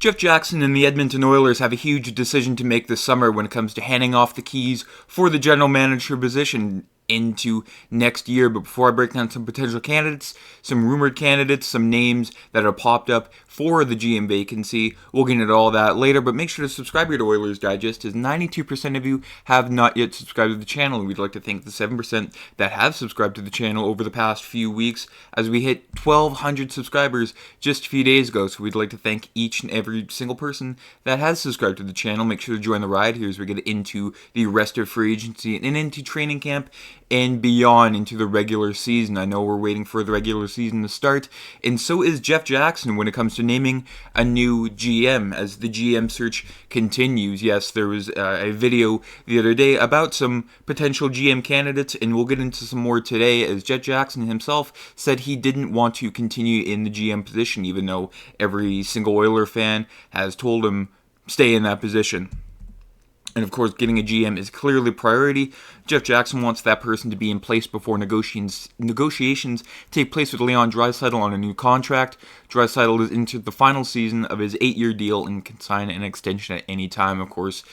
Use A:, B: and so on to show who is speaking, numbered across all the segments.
A: Jeff Jackson and the Edmonton Oilers have a huge decision to make this summer when it comes to handing off the keys for the general manager position into next year. But before I break down some potential candidates, some rumored candidates, some names that have popped up for the GM vacancy, we'll get into all that later. But make sure to subscribe here to Oilers Digest, as 92% of you have not yet subscribed to the channel. And we'd like to thank the 7% that have subscribed to the channel over the past few weeks, as we hit 1,200 subscribers just a few days ago. So we'd like to thank each and every single person that has subscribed to the channel. Make sure to join the ride here as we get into the rest of free agency and into training camp and beyond into the regular season. I know we're waiting for the regular season to start, and so is Jeff Jackson when it comes to naming a new GM as the GM search continues. Yes, there was a video the other day about some potential GM candidates, and we'll get into some more today, as Jeff Jackson himself said he didn't want to continue in the GM position, even though every single Oiler fan has told him stay in that position. And of course, getting a GM is clearly a priority. Jeff Jackson wants that person to be in place before negotiations take place with Leon Draisaitl on a new contract. Draisaitl has entered the final season of his 8-year deal and can sign an extension at any time. Of course,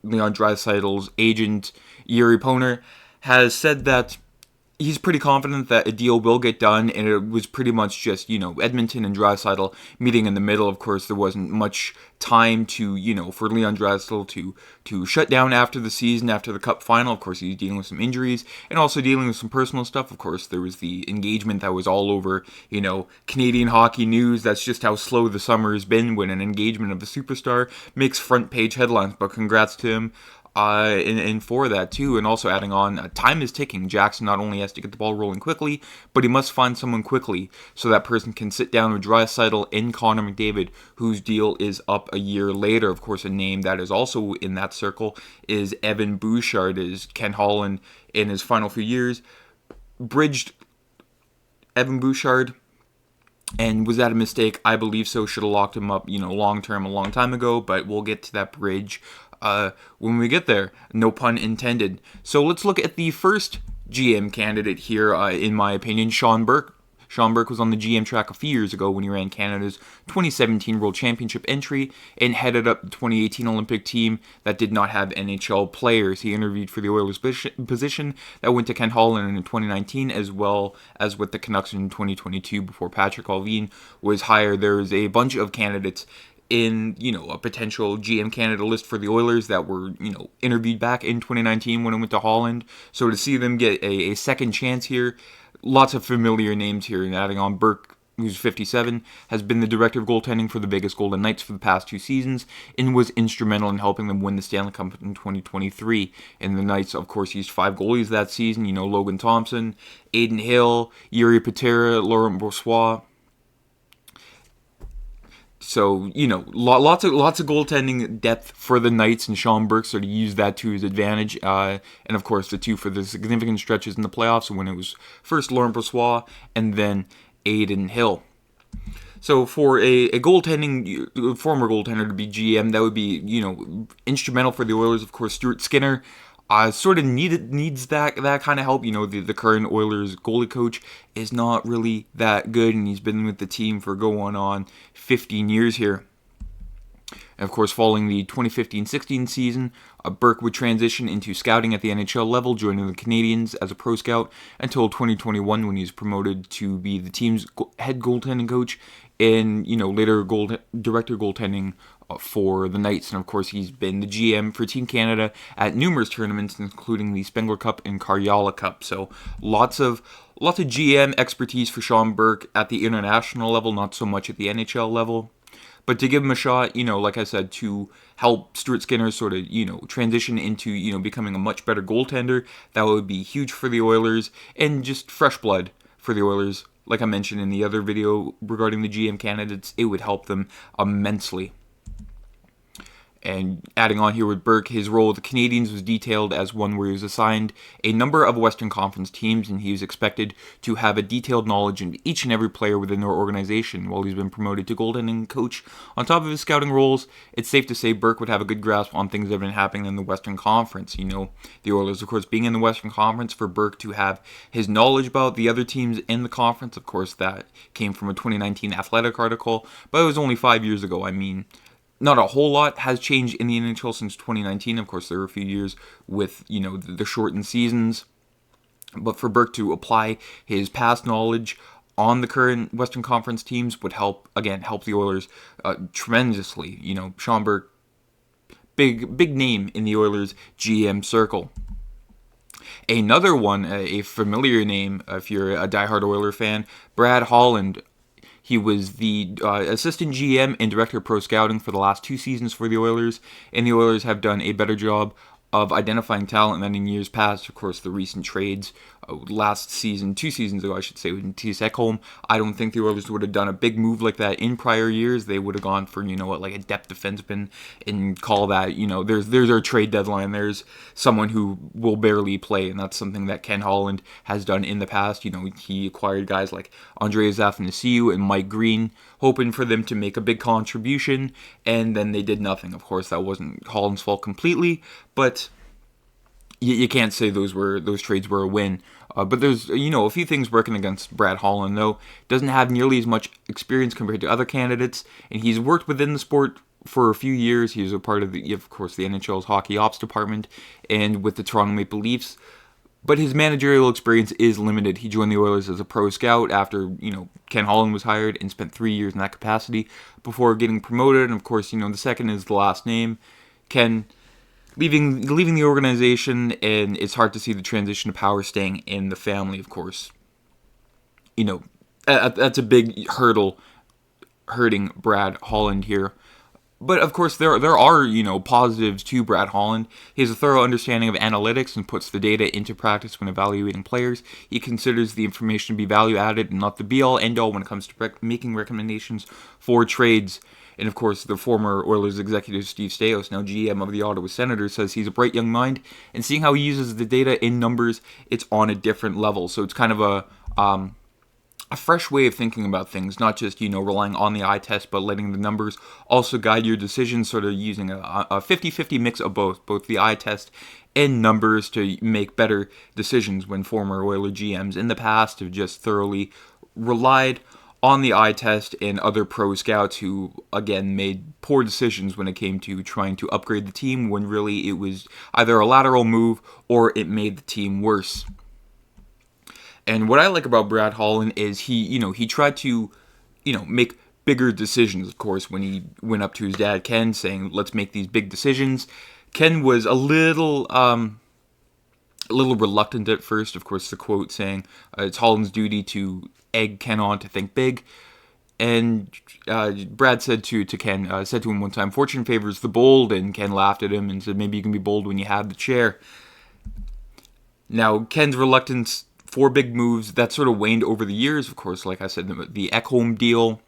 A: Leon Draisaitl's agent, Yuri Poner, has said that he's pretty confident that a deal will get done, and it was pretty much just, Edmonton and Draisaitl meeting in the middle. Of course, there wasn't much time to, for Leon Draisaitl to shut down after the season, after the Cup final. Of course, he's dealing with some injuries and also dealing with some personal stuff. Of course, there was the engagement that was all over, Canadian hockey news. That's just how slow the summer has been when an engagement of a superstar makes front page headlines, but congrats to him. And for that too, and also adding on, time is ticking. Jackson not only has to get the ball rolling quickly, but he must find someone quickly so that person can sit down with Draisaitl and Connor McDavid, whose deal is up a year later. Of course, a name that is also in that circle is Evan Bouchard, as Ken Holland in his final few years bridged Evan Bouchard. And was that a mistake? I believe so. Should have locked him up, long term a long time ago, but we'll get to that bridge when we get there. No pun intended. So let's look at the first GM candidate here, in my opinion, Sean Burke. Sean Burke was on the GM track a few years ago when he ran Canada's 2017 World Championship entry and headed up the 2018 Olympic team that did not have NHL players. He interviewed for the Oilers position that went to Ken Holland in 2019, as well as with the Canucks in 2022 before Patrick Allvin was hired. There's a bunch of candidates in, a potential GM candidate list for the Oilers that were, interviewed back in 2019 when it went to Holland. So to see them get a second chance here, lots of familiar names here, and adding on Burke, who's 57, has been the director of goaltending for the Vegas Golden Knights for the past 2 seasons and was instrumental in helping them win the Stanley Cup in 2023. And the Knights, of course, used 5 goalies that season, Logan Thompson, Adin Hill, Yuri Patera, Laurent Brossoit. So, lots of goaltending depth for the Knights, and Sean Burke sort of used that to his advantage. And, of course, the two for the significant stretches in the playoffs when it was first Laurent Brossoit and then Adin Hill. So for a former goaltender to be GM, that would be, instrumental for the Oilers. Of course, Stuart Skinner sort of needs that kind of help. The current Oilers goalie coach is not really that good, and he's been with the team for going on 15 years here. And of course, following the 2015-16 season, Burke would transition into scouting at the NHL level, joining the Canadiens as a pro scout until 2021 when he was promoted to be the team's head goaltending coach and, later director goaltending for the Knights. And of course, he's been the GM for Team Canada at numerous tournaments, including the Spengler Cup and Karjala Cup. So lots of GM expertise for Sean Burke at the international level, not so much at the NHL level. But to give him a shot, like I said, to help Stuart Skinner sort of, transition into, becoming a much better goaltender, that would be huge for the Oilers, and just fresh blood for the Oilers. Like I mentioned in the other video regarding the GM candidates, it would help them immensely. And adding on here with Burke, his role with the Canadiens was detailed as one where he was assigned a number of Western Conference teams, and he was expected to have a detailed knowledge in each and every player within their organization. While he's been promoted to goaltending coach on top of his scouting roles, it's safe to say Burke would have a good grasp on things that have been happening in the Western Conference. The Oilers, of course, being in the Western Conference, for Burke to have his knowledge about the other teams in the conference. Of course, that came from a 2019 Athletic article, but it was only 5 years ago. not a whole lot has changed in the NHL since 2019. Of course, there were a few years with, the shortened seasons. But for Burke to apply his past knowledge on the current Western Conference teams would help the Oilers tremendously. Sean Burke, big name in the Oilers GM circle. Another one, a familiar name if you're a diehard Oiler fan, Brad Holland. He was the assistant GM and director of pro scouting for the last 2 seasons for the Oilers, and the Oilers have done a better job of identifying talent than in years past. Of course, the recent trades last season, 2 seasons ago, I should say, with Mattias Ekholm. I don't think the Oilers would have done a big move like that in prior years. They would have gone for, like a depth defenseman and call that, there's our trade deadline. There's someone who will barely play, and that's something that Ken Holland has done in the past. He acquired guys like Draisaitl and Mike Green, hoping for them to make a big contribution, and then they did nothing. Of course, that wasn't Holland's fault completely, but you can't say those trades were a win. But there's a few things working against Brad Holland, though. Doesn't have nearly as much experience compared to other candidates, and he's worked within the sport for a few years. He was a part of the NHL's hockey ops department and with the Toronto Maple Leafs. But his managerial experience is limited. He joined the Oilers as a pro scout after, Ken Holland was hired and spent 3 years in that capacity before getting promoted. And of course, the second is the last name. Ken leaving the organization, and it's hard to see the transition of power staying in the family, of course. That's a big hurdle hurting Brad Holland here. But of course, there are, positives to Brad Holland. He has a thorough understanding of analytics and puts the data into practice when evaluating players. He considers the information to be value added and not the be-all, end-all when it comes to making recommendations for trades. And of course, the former Oilers executive Steve Staios, now GM of the Ottawa Senators, says he's a bright young mind. And seeing how he uses the data in numbers, it's on a different level. So it's kind of a fresh way of thinking about things, not just, relying on the eye test, but letting the numbers also guide your decisions, sort of using a 50-50 mix of both the eye test and numbers to make better decisions, when former Oiler GMs in the past have just thoroughly relied on the eye test and other pro scouts who, again, made poor decisions when it came to trying to upgrade the team, when really it was either a lateral move or it made the team worse. And what I like about Brad Holland is he tried to, make bigger decisions, of course, when he went up to his dad, Ken, saying, let's make these big decisions. Ken was a little reluctant at first. Of course, the quote saying, it's Holland's duty to egg Ken on to think big. And Brad said to Ken, said to him one time, fortune favors the bold, and Ken laughed at him and said, maybe you can be bold when you have the chair. Now, Ken's reluctance for big moves, that sort of waned over the years. Of course, like I said, the Ekholm deal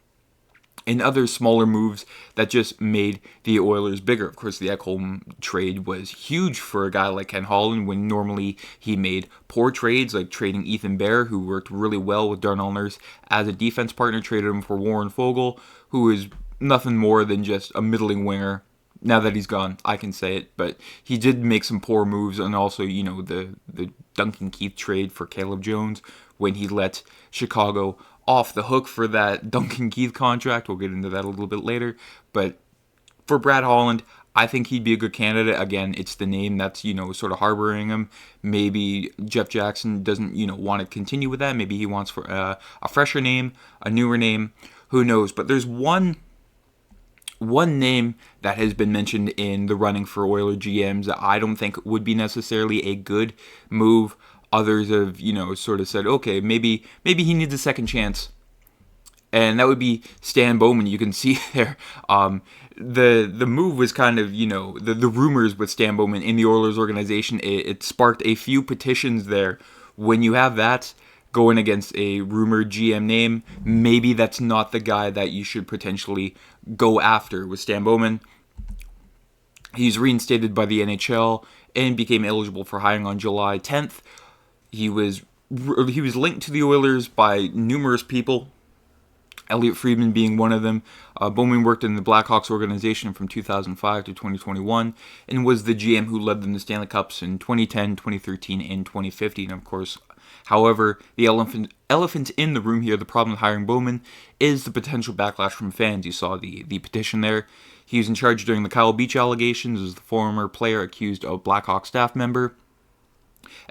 A: and other smaller moves that just made the Oilers bigger. Of course, the Ekholm trade was huge for a guy like Ken Holland, when normally he made poor trades, like trading Ethan Bear, who worked really well with Darnell Nurse as a defense partner, traded him for Warren Foegele, who is nothing more than just a middling winger. Now that he's gone, I can say it, but he did make some poor moves, and also, the Duncan Keith trade for Caleb Jones, when he let Chicago off the hook for that Duncan Keith contract. We'll get into that a little bit later, but for Brad Holland, I think he'd be a good candidate. Again, it's the name that's, sort of harboring him. Maybe Jeff Jackson doesn't, want to continue with that. Maybe he wants for a fresher name, a newer name, who knows, but there's one name that has been mentioned in the running for Oiler GMs that I don't think would be necessarily a good move. Others have, sort of said, okay, maybe he needs a second chance. And that would be Stan Bowman. You can see there, the move was kind of, the rumors with Stan Bowman in the Oilers organization. It sparked a few petitions there. When you have that going against a rumored GM name, maybe that's not the guy that you should potentially go after. With Stan Bowman, he's reinstated by the NHL and became eligible for hiring on July 10th. He was linked to the Oilers by numerous people, Elliot Friedman being one of them. Bowman worked in the Blackhawks organization from 2005 to 2021 and was the GM who led them to Stanley Cups in 2010, 2013, and 2015. And of course, However, the elephant in the room here, the problem with hiring Bowman, is the potential backlash from fans. You saw the petition there. He was in charge during the Kyle Beach allegations as the former player accused of Blackhawks staff member.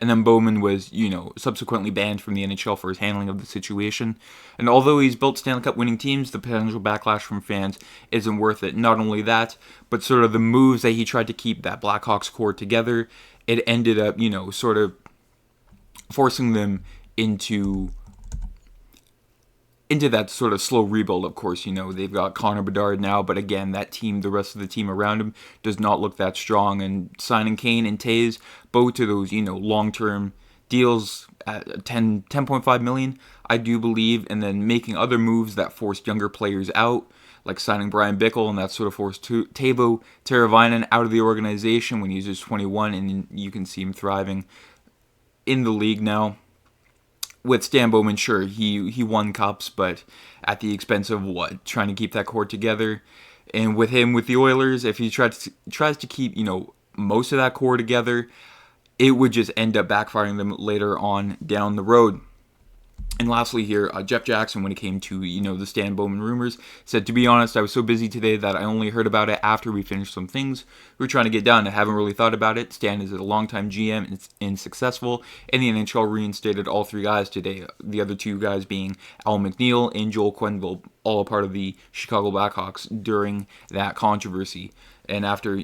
A: And then Bowman was, subsequently banned from the NHL for his handling of the situation. And although he's built Stanley Cup winning teams, the potential backlash from fans isn't worth it. Not only that, but sort of the moves that he tried to keep that Blackhawks core together, it ended up, sort of forcing them into that sort of slow rebuild. Of course, they've got Connor McDavid now, but again, that team, the rest of the team around him, does not look that strong. And signing Kane and Taves, both to those, long-term deals at $10.5 million, I do believe, and then making other moves that forced younger players out, like signing Brian Bickle, and that sort of forced Teuvo Teravainen out of the organization when he was just 21, and you can see him thriving in the league now. With Stan Bowman, sure, he won cups, but at the expense of what? Trying to keep that core together. And with him, with the Oilers, if he tries to keep, most of that core together, it would just end up backfiring them later on down the road. And lastly here, Jeff Jackson, when it came to, the Stan Bowman rumors, said, to be honest, I was so busy today that I only heard about it after we finished some things we were trying to get done. I haven't really thought about it. Stan is a longtime GM and successful, and the NHL reinstated all three guys today. The other two guys being Al McNeil and Joel Quenneville, all a part of the Chicago Blackhawks during that controversy. And after,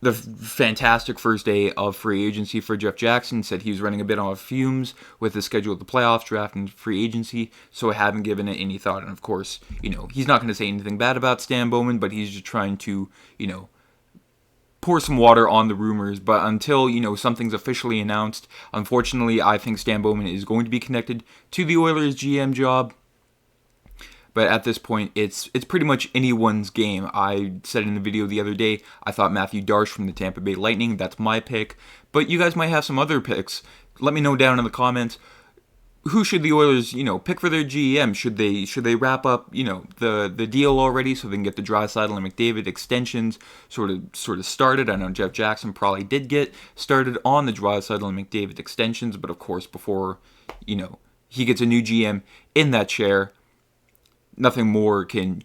A: the fantastic first day of free agency for Jeff Jackson, said he was running a bit on fumes with the schedule of the playoffs, draft, and free agency, so I haven't given it any thought. And of course, he's not going to say anything bad about Stan Bowman, but he's just trying to, pour some water on the rumors. But until, something's officially announced, unfortunately, I think Stan Bowman is going to be connected to the Oilers GM job. But at this point, it's pretty much anyone's game. I said in the video the other day, I thought Matthew Darche from the Tampa Bay Lightning. That's my pick. But you guys might have some other picks. Let me know down in the comments. Who should the Oilers, pick for their GM? Should they wrap up, the deal already so they can get the Draisaitl and McDavid extensions sort of started? I know Jeff Jackson probably did get started on the Draisaitl and McDavid extensions, but of course before, he gets a new GM in that chair, nothing more can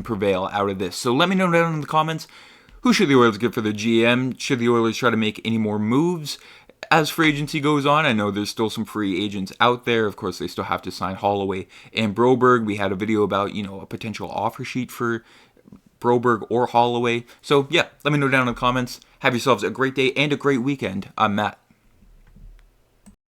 A: prevail out of this. So let me know down in the comments, who should the Oilers get for their GM? Should the Oilers try to make any more moves as free agency goes on? I know there's still some free agents out there. Of course, they still have to sign Holloway and Broberg. We had a video about, a potential offer sheet for Broberg or Holloway. So yeah, let me know down in the comments. Have yourselves a great day and a great weekend. I'm Matt.